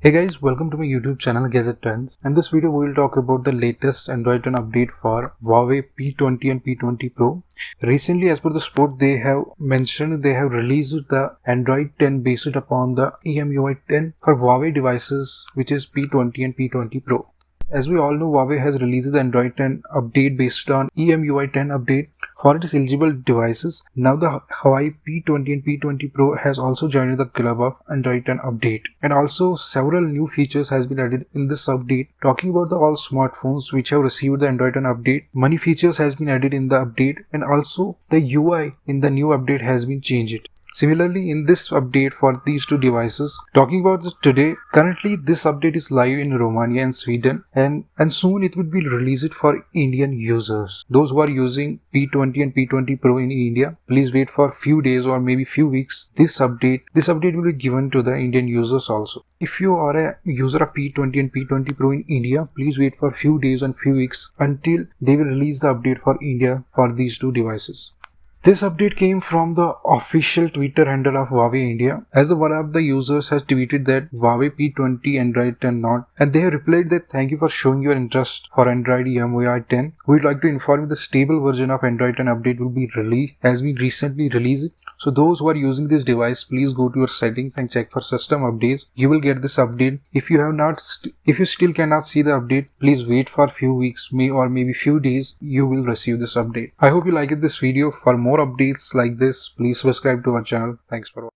Hey guys, welcome to my YouTube channel Gadget Trends. In this video we will talk about the latest Android 10 update for Huawei P20 and P20 Pro. Recently, as per the report, they have mentioned they have released the Android 10 based upon the EMUI 10 for Huawei devices, which is P20 and P20 Pro. As we all know, Huawei has released the Android 10 update based on EMUI 10 update for its eligible devices. Now the Huawei P20 and P20 Pro has also joined the club of Android 10 update, and also several new features has been added in this update. Talking about the all smartphones which have received the Android 10 update, many features has been added in the update, and also the UI in the new update has been changed. Similarly, in this update for these two devices, talking about this today, currently this update is live in Romania and Sweden, and soon it will be released for Indian users. Those who are using P20 and P20 Pro in India, please wait for few days or maybe few weeks. This update will be given to the Indian users also. If you are a user of P20 and P20 Pro in India, please wait for few days and few weeks until they will release the update for India for these two devices. This update came from the official Twitter handle of Huawei India, as one of the users has tweeted that Huawei P20 Android 10 not, and they have replied that thank you for showing your interest for Android EMUI 10. We would like to inform you the stable version of Android 10 update will be released as we recently released it. So those who are using this device, please go to your settings and check for system updates. You will get this update. If you still cannot see the update, please wait for few weeks, or maybe few days. You will receive this update. I hope you liked this video. For more updates like this, please subscribe to our channel. Thanks for watching.